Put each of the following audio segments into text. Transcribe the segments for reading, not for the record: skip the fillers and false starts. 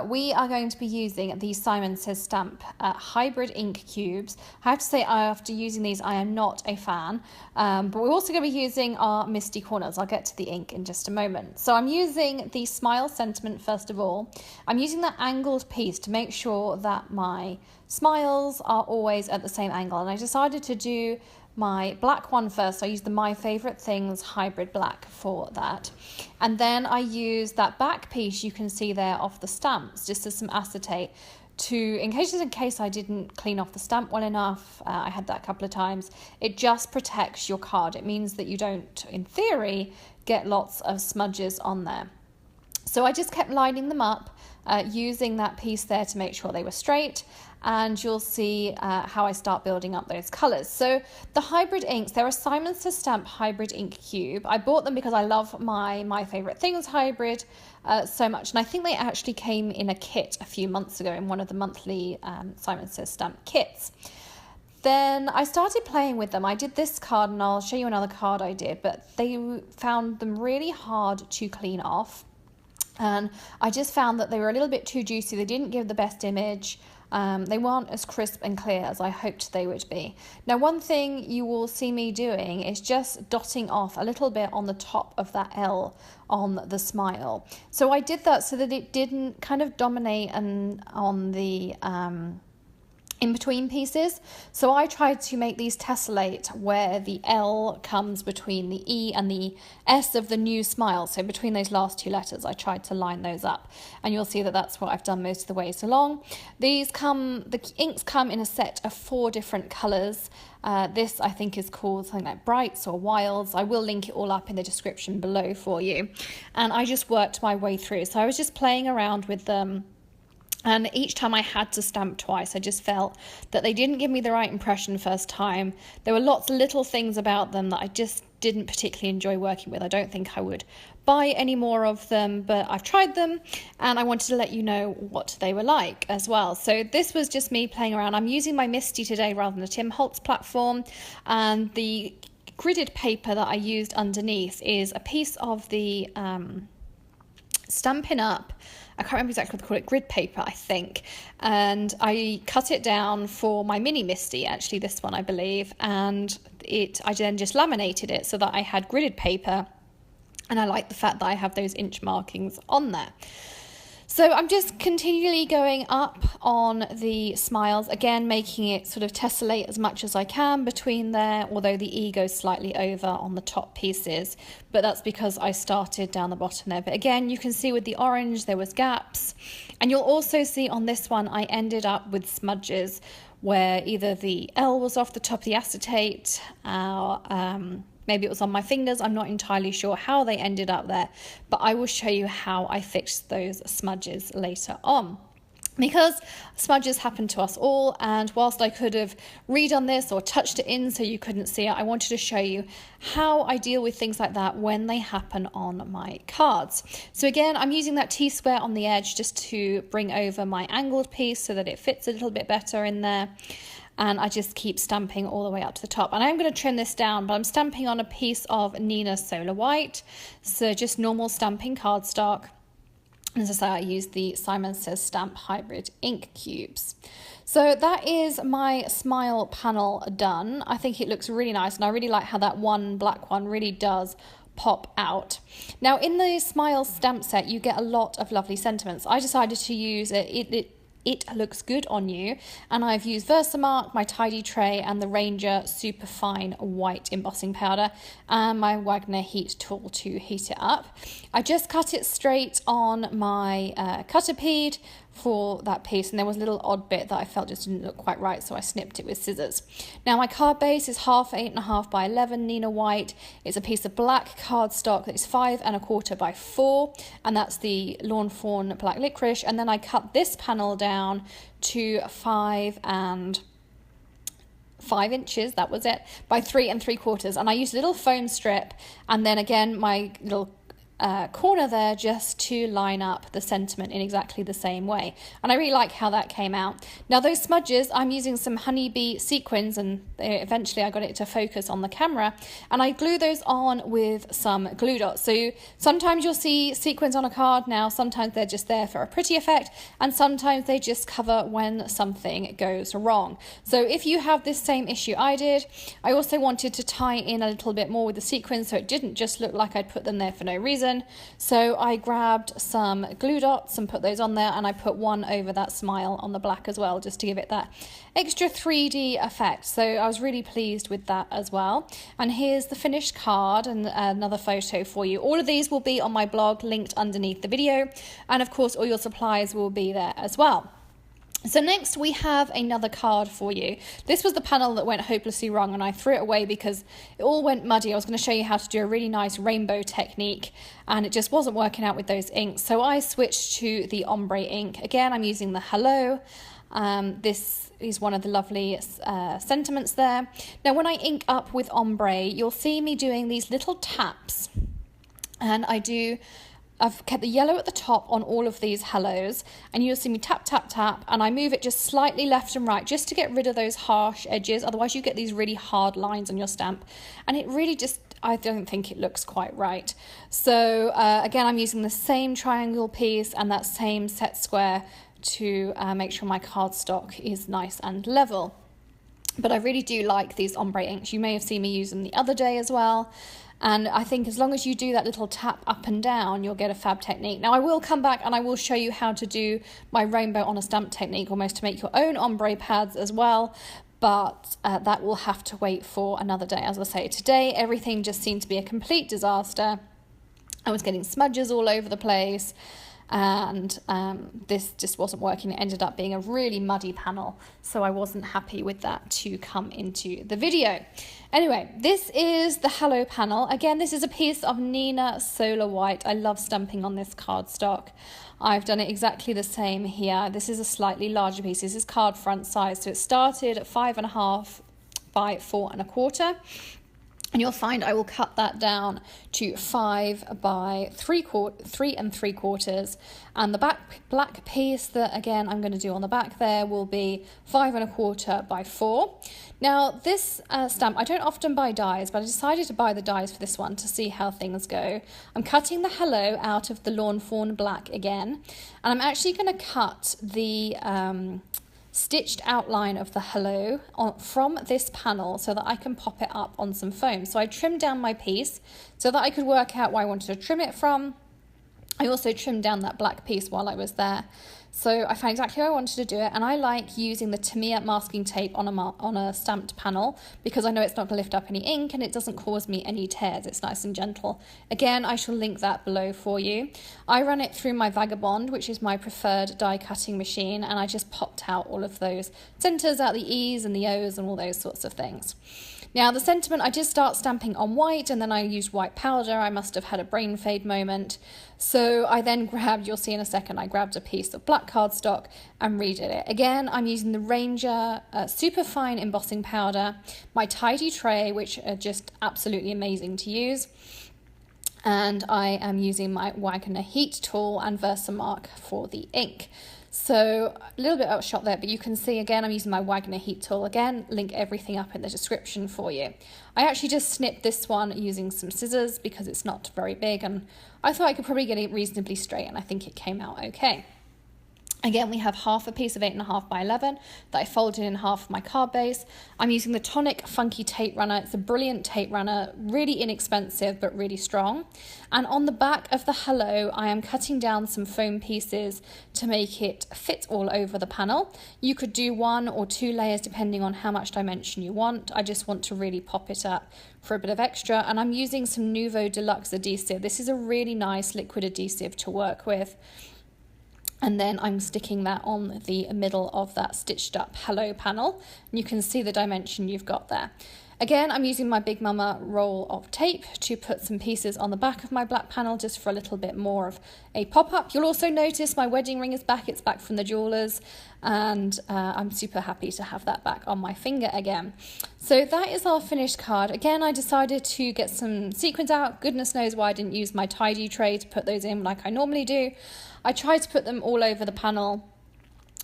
we are going to be using the Simon Says Stamp hybrid ink cubes. I have to say, after using these, I am not a fan, but we're also going to be using our Misti Corners. I'll get to the ink in just a moment. So I'm using the Smile Sentiment first of all. I'm using that angled piece to make sure that my smiles are always at the same angle, and I decided to do my black one first. I used the My Favorite Things hybrid black for that, and then I used that back piece you can see there off the stamps just as some acetate in case I didn't clean off the stamp well enough. I had that a couple of times. It just protects your card. It means that you don't, in theory, get lots of smudges on there. So I just kept lining them up using that piece there to make sure they were straight, and you'll see how I start building up those colours. So the hybrid inks, they're a Simon Says Stamp hybrid ink cube. I bought them because I love my Favorite Things hybrid so much, and I think they actually came in a kit a few months ago in one of the monthly Simon Says Stamp kits. Then I started playing with them. I did this card, and I'll show you another card I did, but they found them really hard to clean off, and I just found that they were a little bit too juicy. They didn't give the best image. They weren't as crisp and clear as I hoped they would be. Now, one thing you will see me doing is just dotting off a little bit on the top of that L on the smile. So I did that so that it didn't kind of dominate on the in-between pieces. So I tried to make these tessellate where the L comes between the E and the S of the new smile. So between those last two letters, I tried to line those up. And you'll see that that's what I've done most of the ways along. The inks come in a set of 4 different colours. This I think is called something like Brights or Wilds. I will link it all up in the description below for you. And I just worked my way through. So I was just playing around with them. And each time I had to stamp twice, I just felt that they didn't give me the right impression first time. There were lots of little things about them that I just didn't particularly enjoy working with. I don't think I would buy any more of them, but I've tried them and I wanted to let you know what they were like as well. So this was just me playing around. I'm using my Misti today rather than the Tim Holtz platform, and the gridded paper that I used underneath is a piece of the Stampin' Up! I can't remember exactly what they call it, grid paper, I think. And I cut it down for my mini Misti, actually, this one, I believe. And I then just laminated it so that I had gridded paper. And I like the fact that I have those inch markings on there. So I'm just continually going up on the smiles, again making it sort of tessellate as much as I can between there, although the E goes slightly over on the top pieces, but that's because I started down the bottom there. But again, you can see with the orange there was gaps, and you'll also see on this one I ended up with smudges where either the L was off the top of the acetate, maybe it was on my fingers. I'm not entirely sure how they ended up there, but I will show you how I fixed those smudges later on. Because smudges happen to us all, and whilst I could have redone this or touched it in so you couldn't see it, I wanted to show you how I deal with things like that when they happen on my cards. So again, I'm using that T-square on the edge just to bring over my angled piece so that it fits a little bit better in there. And I just keep stamping all the way up to the top. And I'm going to trim this down, but I'm stamping on a piece of Neenah Solar White. So just normal stamping cardstock. And as I say, I use the Simon Says Stamp hybrid ink cubes. So that is my smile panel done. I think it looks really nice, and I really like how that one black one really does pop out. Now in the smile stamp set, you get a lot of lovely sentiments. I decided to use it looks good on you, and I've used VersaMark, my tidy tray, and the Ranger super fine white embossing powder, and my Wagner heat tool to heat it up. I just cut it straight on my cutter pad for that piece, and there was a little odd bit that I felt just didn't look quite right, so I snipped it with scissors. Now my card base is half 8.5 by 11 Neenah white. It's a piece of black cardstock that is 5 1/4 by 4, and that's the Lawn Fawn black licorice. And then I cut this panel down to 5 inches, that was it, by 3 3/4, and I used a little foam strip, and then again my little corner there just to line up the sentiment in exactly the same way. And I really like how that came out. Now those smudges, I'm using some honeybee sequins, and eventually I got it to focus on the camera, and I glue those on with some glue dots. So sometimes you'll see sequins on a card now, sometimes they're just there for a pretty effect, and sometimes they just cover when something goes wrong. So if you have this same issue I did, I also wanted to tie in a little bit more with the sequins so it didn't just look like I'd put them there for no reason. So I grabbed some glue dots and put those on there, and I put one over that smile on the black as well, just to give it that extra 3D effect. So I was really pleased with that as well. And here's the finished card and another photo for you. All of these will be on my blog, linked underneath the video, and of course all your supplies will be there as well. So next we have another card for you. This was the panel that went hopelessly wrong, and I threw it away because it all went muddy. I was going to show you how to do a really nice rainbow technique, and it just wasn't working out with those inks. So I switched to the Ombre ink. Again, I'm using the Hello. This is one of the lovely sentiments there. Now when I ink up with Ombre, you'll see me doing these little taps, and I've kept the yellow at the top on all of these hellos, and you'll see me tap, tap, tap, and I move it just slightly left and right just to get rid of those harsh edges. Otherwise you get these really hard lines on your stamp, and it really just, I don't think it looks quite right. So again, I'm using the same triangle piece and that same set square to make sure my cardstock is nice and level. But I really do like these Ombre inks. You may have seen me use them the other day as well. And I think as long as you do that little tap up and down, you'll get a fab technique. Now I will come back and I will show you how to do my rainbow on a stamp technique, almost to make your own ombre pads as well. But that will have to wait for another day. As I say, today everything just seemed to be a complete disaster. I was getting smudges all over the place, and this just wasn't working. It ended up being a really muddy panel, so I wasn't happy with that to come into the video. Anyway, this is the Hello panel. Again, this is a piece of Neenah Solar White. I love stamping on this cardstock. I've done it exactly the same here. This is a slightly larger piece. This is card front size, so it started at 5.5 by 4 1/4. And you'll find I will cut that down to 5 by 3 3/4, and the black piece that again I'm going to do on the back there will be 5 1/4 by 4. Now this stamp, I don't often buy dies, but I decided to buy the dies for this one to see how things go. I'm cutting the Hello out of the Lawn Fawn black again, and I'm actually going to cut the stitched outline of the Hello from this panel so that I can pop it up on some foam. So I trimmed down my piece so that I could work out where I wanted to trim it from. I also trimmed down that black piece while I was there. So I found exactly how I wanted to do it, and I like using the Tamiya masking tape on a stamped panel because I know it's not going to lift up any ink and it doesn't cause me any tears. It's nice and gentle. Again, I shall link that below for you. I run it through my Vagabond, which is my preferred die cutting machine, and I just popped out all of those centers out the E's and the O's and all those sorts of things. Now the sentiment, I did start stamping on white, and then I used white powder. I must have had a brain fade moment. So I then grabbed, you'll see in a second, I grabbed a piece of black cardstock and redid it. Again, I'm using the Ranger super fine embossing powder, my tidy tray, which are just absolutely amazing to use. And I am using my Wagner heat tool and VersaMark for the ink. So a little bit outshot there, but you can see again I'm using my Wagner heat tool. Again, link everything up in the description for you. I actually just snipped this one using some scissors because it's not very big, and I thought I could probably get it reasonably straight, and I think it came out okay. Again, we have half a piece of 8.5 by 11 that I folded in half of my card base. I'm using the Tonic Funky Tape Runner. It's a brilliant tape runner, really inexpensive but really strong. And on the back of the Hello, I am cutting down some foam pieces to make it fit all over the panel. You could do 1 or 2 layers depending on how much dimension you want. I just want to really pop it up for a bit of extra. And I'm using some Nuvo Deluxe adhesive. This is a really nice liquid adhesive to work with. And then I'm sticking that on the middle of that stitched up Hello panel. And you can see the dimension you've got there. Again, I'm using my Big Mama roll of tape to put some pieces on the back of my black panel just for a little bit more of a pop-up. You'll also notice my wedding ring is back. It's back from the jewelers, and I'm super happy to have that back on my finger again. So that is our finished card. Again, I decided to get some sequins out. Goodness knows why I didn't use my tidy tray to put those in like I normally do. I tried to put them all over the panel,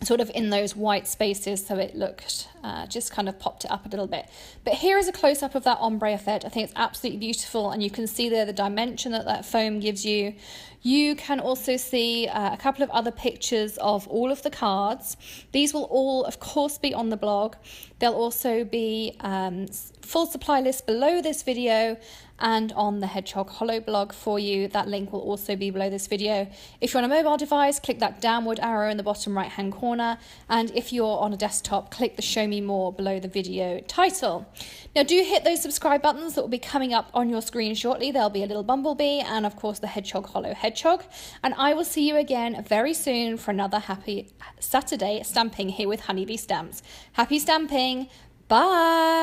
sort of in those white spaces, so it looked, just kind of popped it up a little bit. But here is a close-up of that ombre effect. I think it's absolutely beautiful, and you can see there the dimension that that foam gives you. You can also see a couple of other pictures of all of the cards. These will all, of course, be on the blog. There'll also be full supply list below this video and on the Hedgehog Hollow blog for you. That link will also be below this video. If you're on a mobile device, click that downward arrow in the bottom right hand corner, and if you're on a desktop, click the show me more below the video title. Now do hit those subscribe buttons that will be coming up on your screen shortly. There'll be a little bumblebee and of course the Hedgehog Hollow hedgehog, and I will see you again very soon for another happy Saturday stamping here with Honeybee Stamps. Happy stamping, bye!